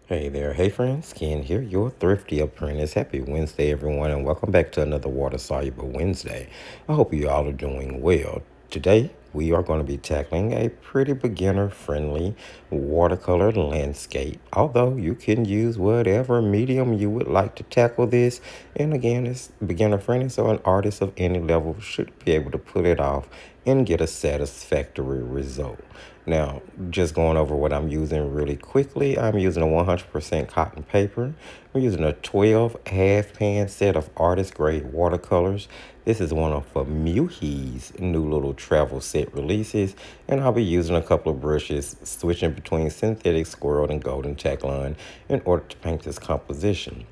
Hey there, hey friends, Ken here, your thrifty apprentice. Happy Wednesday, everyone, and welcome back to another Water Soluble Wednesday. I hope you all are doing well. Today, we are going to be tackling a pretty beginner-friendly watercolor landscape, although you can use whatever medium you would like to tackle this. And again, it's beginner-friendly, so an artist of any level should be able to pull it off and get a satisfactory result. Now, just going over what I'm using really quickly, I'm using a 100% cotton paper. I'm using a 12 half pan set of artist grade watercolors. This is one of Muhi's new little travel set releases, and I'll be using a couple of brushes, switching between synthetic squirrel and golden tackline in order to paint this composition.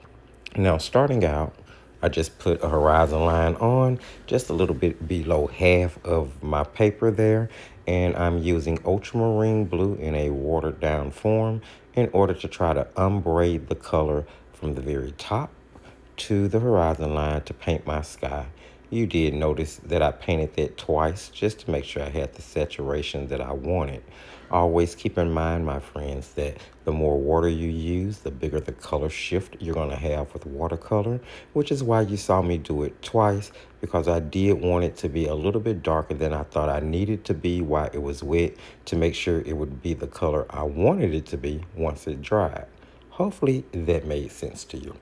Now, starting out, I just put a horizon line on just a little bit below half of my paper there, and I'm using ultramarine blue in a watered down form in order to try to ombre the color from the very top to the horizon line to paint my sky. You did notice that I painted that twice just to make sure I had the saturation that I wanted. Always keep in mind, my friends, that the more water you use, the bigger the color shift you're going to have with watercolor, which is why you saw me do it twice, because I did want it to be a little bit darker than I thought I needed to be while it was wet to make sure it would be the color I wanted it to be once it dried. Hopefully that made sense to you.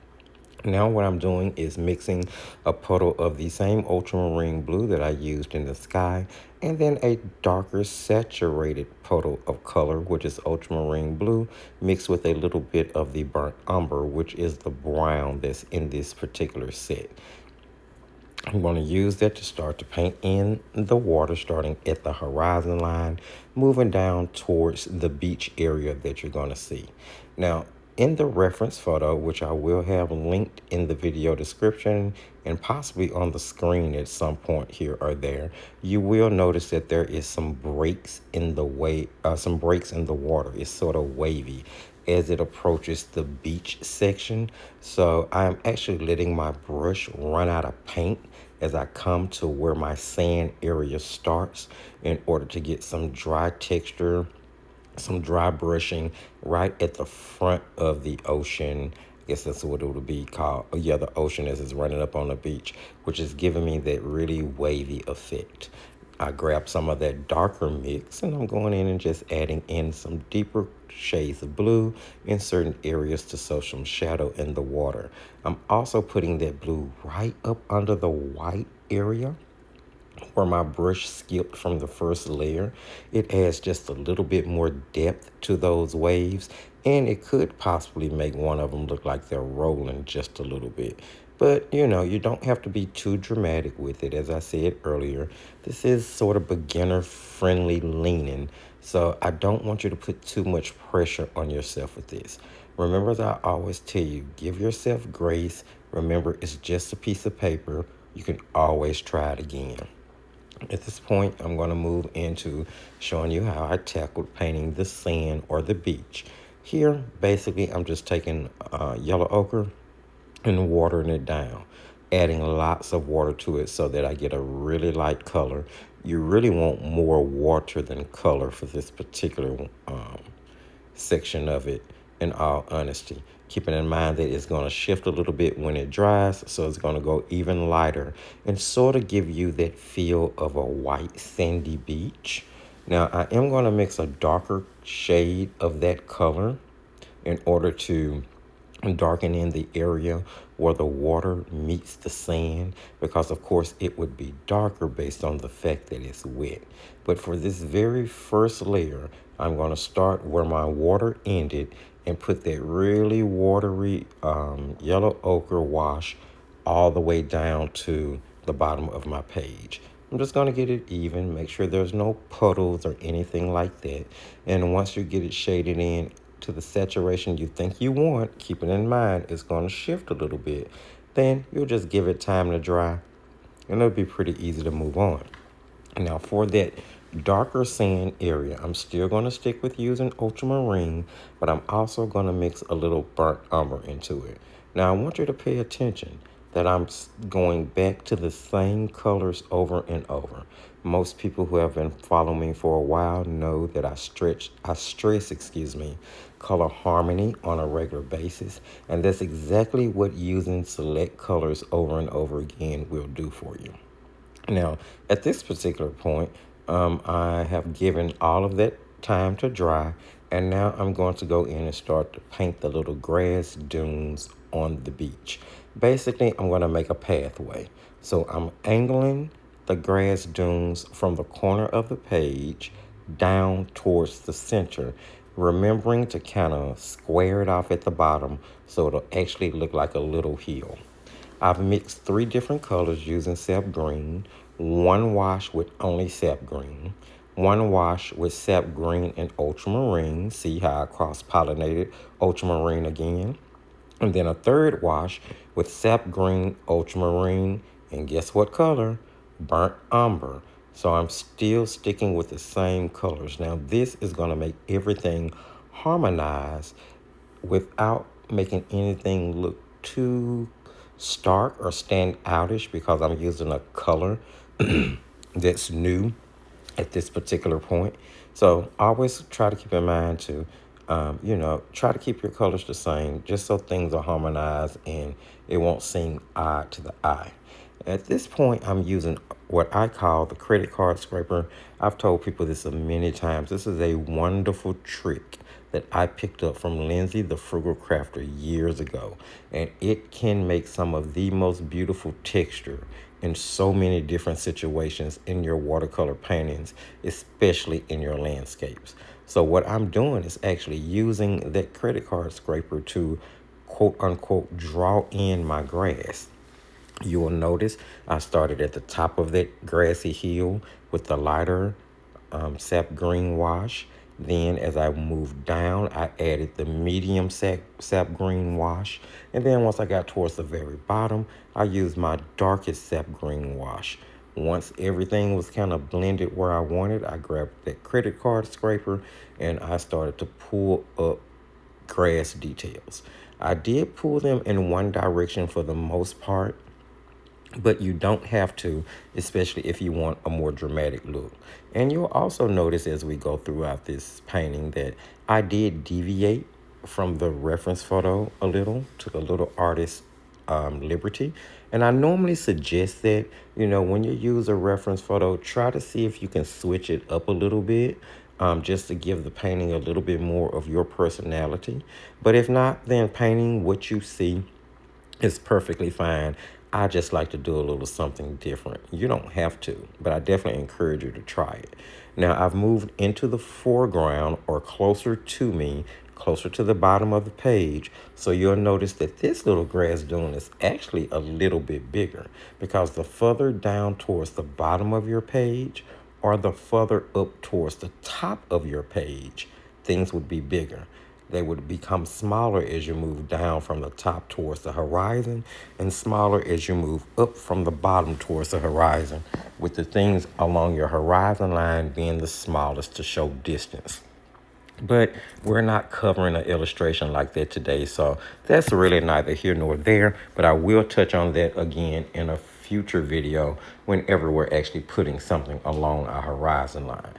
Now what I'm doing is mixing a puddle of the same ultramarine blue that I used in the sky, and then a darker saturated puddle of color, which is ultramarine blue, mixed with a little bit of the burnt umber, which is the brown that's in this particular set. I'm going to use that to start to paint in the water, starting at the horizon line, moving down towards the beach area that you're going to see. Now, in the reference photo, which I will have linked in the video description and possibly on the screen at some point here or there, you will notice that there is some breaks in the water. It's sort of wavy as it approaches the beach section. So I'm actually letting my brush run out of paint as I come to where my sand area starts in order to get some dry texture, some dry brushing right at the front of the ocean. I guess that's what it would be called. Oh, yeah, the ocean as it's running up on the beach, which is giving me that really wavy effect. I grabbed some of that darker mix and I'm going in and just adding in some deeper shades of blue in certain areas to show some shadow in the water. I'm also putting that blue right up under the white area where my brush skipped from the first layer. It adds just a little bit more depth to those waves, and it could possibly make one of them look like they're rolling just a little bit. But, you don't have to be too dramatic with it. As I said earlier, this is sort of beginner-friendly leaning, so I don't want you to put too much pressure on yourself with this. Remember, as I always tell you, give yourself grace. Remember, it's just a piece of paper. You can always try it again. At this point, I'm going to move into showing you how I tackled painting the sand or the beach. Here, basically, I'm just taking yellow ochre and watering it down, adding lots of water to it so that I get a really light color. You really want more water than color for this particular section of it, in all honesty. Keeping in mind that it's going to shift a little bit when it dries, so it's going to go even lighter and sort of give you that feel of a white sandy beach. Now, I am going to mix a darker shade of that color in order to darken in the area where the water meets the sand, because of course it would be darker based on the fact that it's wet. But for this very first layer, I'm going to start where my water ended and put that really watery yellow ochre wash all the way down to the bottom of my page. I'm just going to get it even, make sure there's no puddles or anything like that. And once you get it shaded in to the saturation you think you want, keeping in mind it's going to shift a little bit, then you'll just give it time to dry and it'll be pretty easy to move on. Now for that darker sand area, I'm still going to stick with using ultramarine, but I'm also going to mix a little burnt umber into it. Now I want you to pay attention. that I'm going back to the same colors over and over. Most people who have been following me for a while know that I stress, color harmony on a regular basis. And that's exactly what using select colors over and over again will do for you. Now, at this particular point, I have given all of that time to dry, and now I'm going to go in and start to paint the little grass dunes on the beach. Basically, I'm going to make a pathway. So I'm angling the grass dunes from the corner of the page down towards the center, remembering to kind of square it off at the bottom so it'll actually look like a little hill. I've mixed 3 different colors using sap green, one wash with only sap green, one wash with sap green and ultramarine. See how I cross-pollinated ultramarine again. And then a third wash with sap green, ultramarine, and guess what color? Burnt umber. So I'm still sticking with the same colors. Now this is going to make everything harmonize without making anything look too stark or stand outish, because I'm using a color that's new at this particular point. So always try to keep in mind to, try to keep your colors the same, just so things are harmonized and it won't seem odd to the eye. At this point, I'm using what I call the credit card scraper. I've told people this many times. This is a wonderful trick that I picked up from Lindsay, the Frugal Crafter, years ago. And it can make some of the most beautiful texture in so many different situations in your watercolor paintings, especially in your landscapes. So what I'm doing is actually using that credit card scraper to quote unquote draw in my grass. You will notice I started at the top of that grassy hill with the lighter sap green wash. Then as I moved down, I added the medium sap green wash. And then once I got towards the very bottom, I used my darkest sap green wash. Once everything was kind of blended where I wanted, I grabbed that credit card scraper and I started to pull up grass details. I did pull them in one direction for the most part, but you don't have to, especially if you want a more dramatic look. And you'll also notice as we go throughout this painting that I did deviate from the reference photo a little, took a little artist liberty. And I normally suggest that, when you use a reference photo, try to see if you can switch it up a little bit, just to give the painting a little bit more of your personality. But if not, then painting what you see is perfectly fine. I just like to do a little something different. You don't have to, but I definitely encourage you to try it. Now I've moved into the foreground, or closer to me, closer to the bottom of the page. So you'll notice that this little grass dune is actually a little bit bigger, because the further down towards the bottom of your page or the further up towards the top of your page, things would be bigger. They would become smaller as you move down from the top towards the horizon, and smaller as you move up from the bottom towards the horizon, with the things along your horizon line being the smallest to show distance. But we're not covering an illustration like that today, so that's really neither here nor there, but I will touch on that again in a future video whenever we're actually putting something along our horizon line.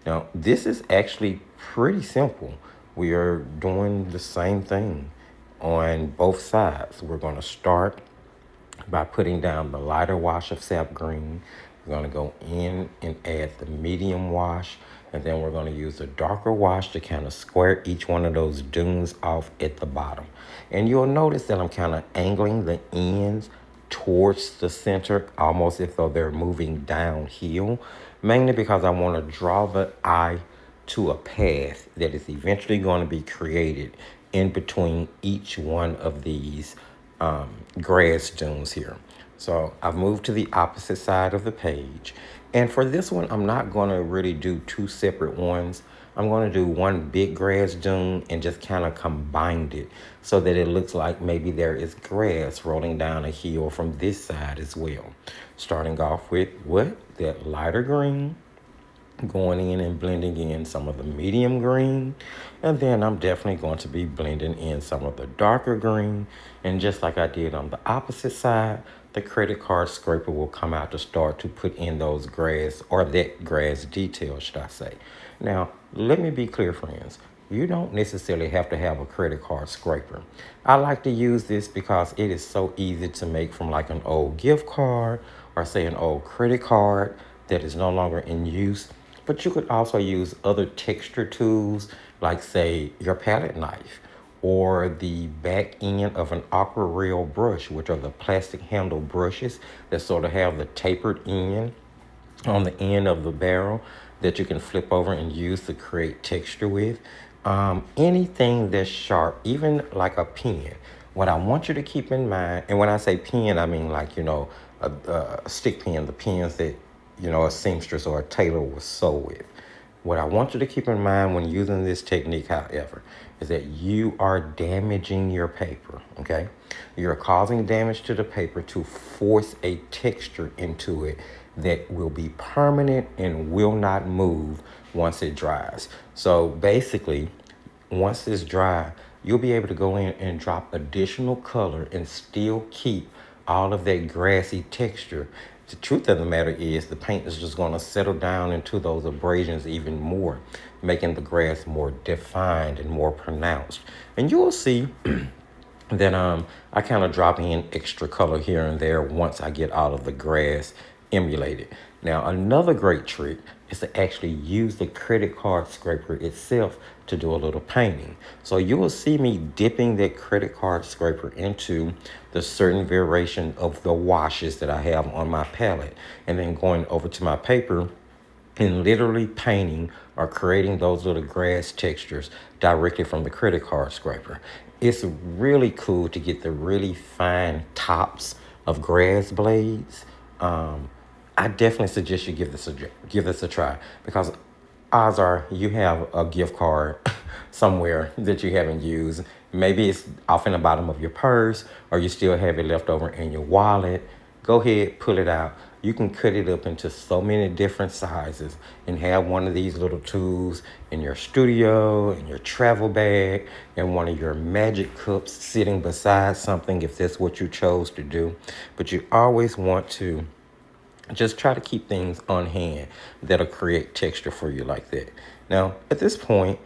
Now, this is actually pretty simple. We are doing the same thing on both sides. We're going to start by putting down the lighter wash of sap green. We're going to go in and add the medium wash, and then we're going to use the darker wash to kind of square each one of those dunes off at the bottom. And you'll notice that I'm kind of angling the ends towards the center, almost as though they're moving downhill, mainly because I want to draw the eye to a path that is eventually going to be created in between each one of these grass dunes here. So I've moved to the opposite side of the page. And for this one, I'm not going to really do 2 separate ones. I'm going to do one big grass dune and just kind of combine it so that it looks like maybe there is grass rolling down a hill from this side as well. Starting off with what? That lighter green. going in and blending in some of the medium green, and then I'm definitely going to be blending in some of the darker green. And just like I did on the opposite side, the credit card scraper will come out to start to put in those grass, or that grass detail, should I say. Now, let me be clear, friends. You don't necessarily have to have a credit card scraper. I like to use this because it is so easy to make from like an old gift card, or say an old credit card that is no longer in use. But you could also use other texture tools, like say your palette knife, or the back end of an aquarelle brush, which are the plastic handle brushes that sort of have the tapered end on the end of the barrel that you can flip over and use to create texture with. Anything that's sharp, even like a pen. What I want you to keep in mind, and when I say pen, I mean like, a stick pen, the pens that, a seamstress or a tailor will sew with. What I want you to keep in mind when using this technique, however, is that you are damaging your paper, okay? You're causing damage to the paper to force a texture into it that will be permanent and will not move once it dries. So basically, once it's dry, you'll be able to go in and drop additional color and still keep all of that grassy texture. The truth of the matter is the paint is just going to settle down into those abrasions even more, making the grass more defined and more pronounced. And you'll see that I kind of drop in extra color here and there once I get out of the grass emulated. Now, another great trick is to actually use the credit card scraper itself to do a little painting. So you will see me dipping that credit card scraper into the certain variation of the washes that I have on my palette, and then going over to my paper and literally painting or creating those little grass textures directly from the credit card scraper. It's really cool to get the really fine tops of grass blades. I definitely suggest you give this a try, because odds are you have a gift card somewhere that you haven't used. Maybe it's off in the bottom of your purse, or you still have it left over in your wallet. Go ahead, pull it out. You can cut it up into so many different sizes and have one of these little tools in your studio, in your travel bag, and one of your magic cups sitting beside something if that's what you chose to do. But you always want to just try to keep things on hand that'll create texture for you like that. Now, at this point,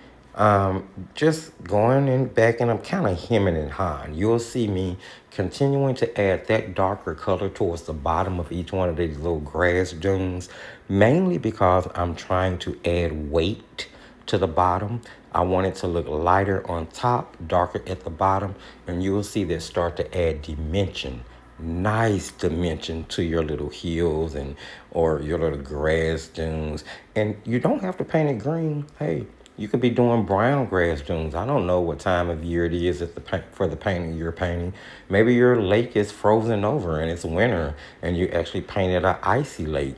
just going and back, and I'm kind of hemming and hawing. You'll see me continuing to add that darker color towards the bottom of each one of these little grass dunes, mainly because I'm trying to add weight to the bottom. I want it to look lighter on top, darker at the bottom, and you will see that start to add dimension, nice dimension to your little hills and or your little grass dunes. And you don't have to paint it green. Hey, you could be doing brown grass dunes. I don't know what time of year it is for the painting you're painting. Maybe your lake is frozen over and it's winter and you actually painted an icy lake.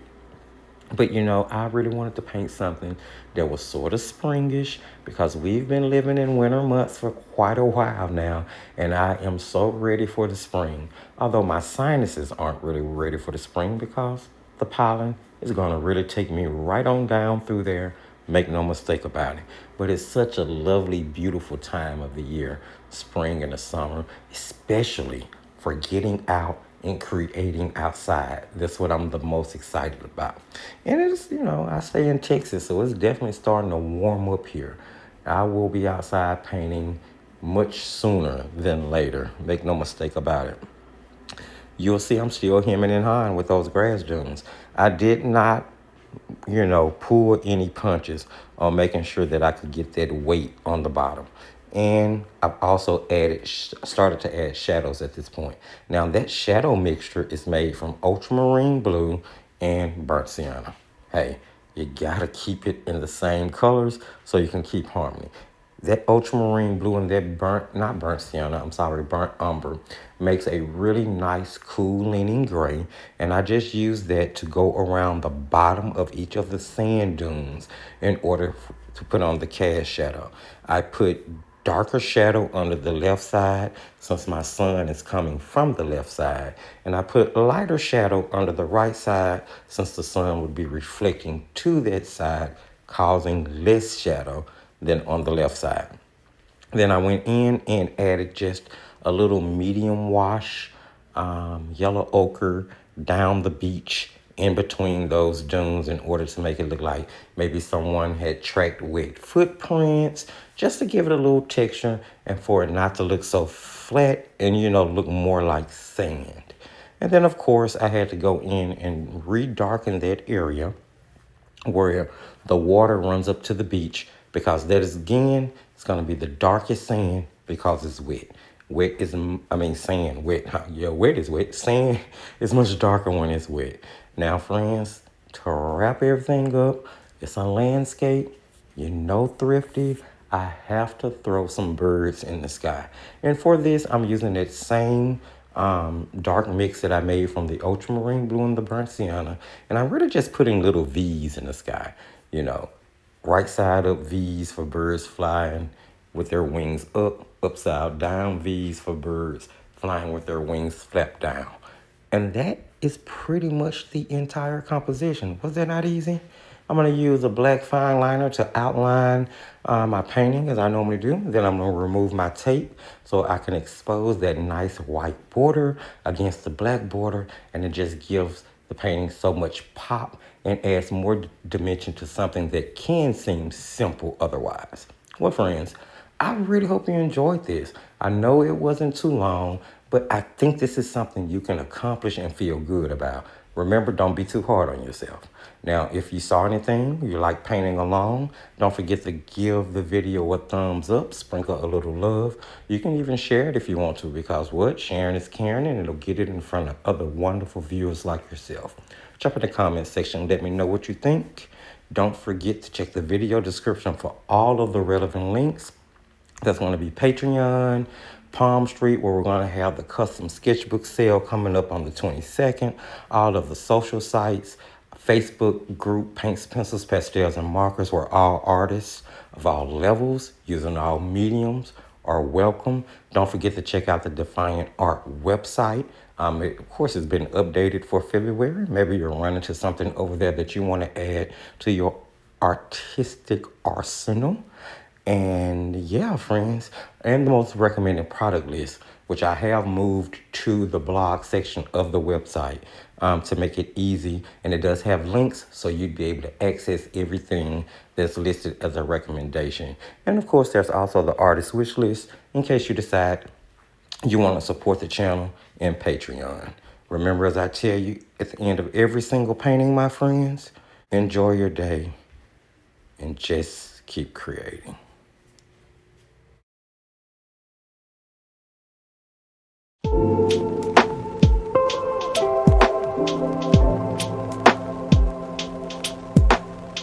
But I really wanted to paint something that was sort of springish, because we've been living in winter months for quite a while now, and I am so ready for the spring. Although my sinuses aren't really ready for the spring, because the pollen is going to really take me right on down through there. Make no mistake about it. But it's such a lovely, beautiful time of the year, spring and the summer, especially for getting out and creating outside. That's what I'm the most excited about. And it's, I stay in Texas, so it's definitely starting to warm up here. I will be outside painting much sooner than later. Make no mistake about it. You'll see I'm still hemming and hawing with those grass dunes. I did not, pull any punches on making sure that I could get that weight on the bottom. And I've also started to add shadows at this point. Now that shadow mixture is made from ultramarine blue and burnt sienna. Hey, you gotta keep it in the same colors so you can keep harmony. That ultramarine blue and that burnt umber makes a really nice, cool leaning gray. And I just use that to go around the bottom of each of the sand dunes in order to put on the cast shadow. I put darker shadow under the left side since my sun is coming from the left side. And I put lighter shadow under the right side since the sun would be reflecting to that side, causing less shadow than on the left side. Then I went in and added just a little medium wash, yellow ochre down the beach in between those dunes in order to make it look like maybe someone had tracked wet footprints, just to give it a little texture and for it not to look so flat and, look more like sand. And then, of course, I had to go in and redarken that area where the water runs up to the beach, because that is, again, it's going to be the darkest sand because it's wet. Sand, wet. Yeah, wet is wet. Sand is much darker when it's wet. Now, friends, to wrap everything up, it's a landscape. Thrifty, I have to throw some birds in the sky. And for this, I'm using that same dark mix that I made from the ultramarine blue and the burnt sienna. And I'm really just putting little V's in the sky, right side up V's for birds flying with their wings up, upside down V's for birds flying with their wings flapped down. And that is pretty much the entire composition. Was that not easy? I'm going to use a black fine liner to outline my painting as I normally do. Then I'm going to remove my tape so I can expose that nice white border against the black border. And it just gives the painting so much pop and adds more dimension to something that can seem simple otherwise. Well, friends, I really hope you enjoyed this. I know it wasn't too long, but I think this is something you can accomplish and feel good about. Remember, don't be too hard on yourself. Now, if you saw anything you like painting along, don't forget to give the video a thumbs up, sprinkle a little love. You can even share it if you want to, because sharing is caring, and it'll get it in front of other wonderful viewers like yourself. Jump in the comment section, let me know what you think. Don't forget to check the video description for all of the relevant links. That's going to be Patreon, Palm Street, where we're going to have the custom sketchbook sale coming up on the 22nd. All of the social sites, Facebook group, Paints, Pencils, Pastels, and Markers, where all artists of all levels, using all mediums, are welcome. Don't forget to check out the Defiant Art website. Of course, it's been updated for February. Maybe you're running into something over there that you want to add to your artistic arsenal. And yeah, friends, and the most recommended product list, which I have moved to the blog section of the website to make it easy. And it does have links, so you'd be able to access everything that's listed as a recommendation. And of course, there's also the artist wish list in case you decide you want to support the channel and Patreon. Remember, as I tell you at the end of every single painting, my friends, enjoy your day and just keep creating.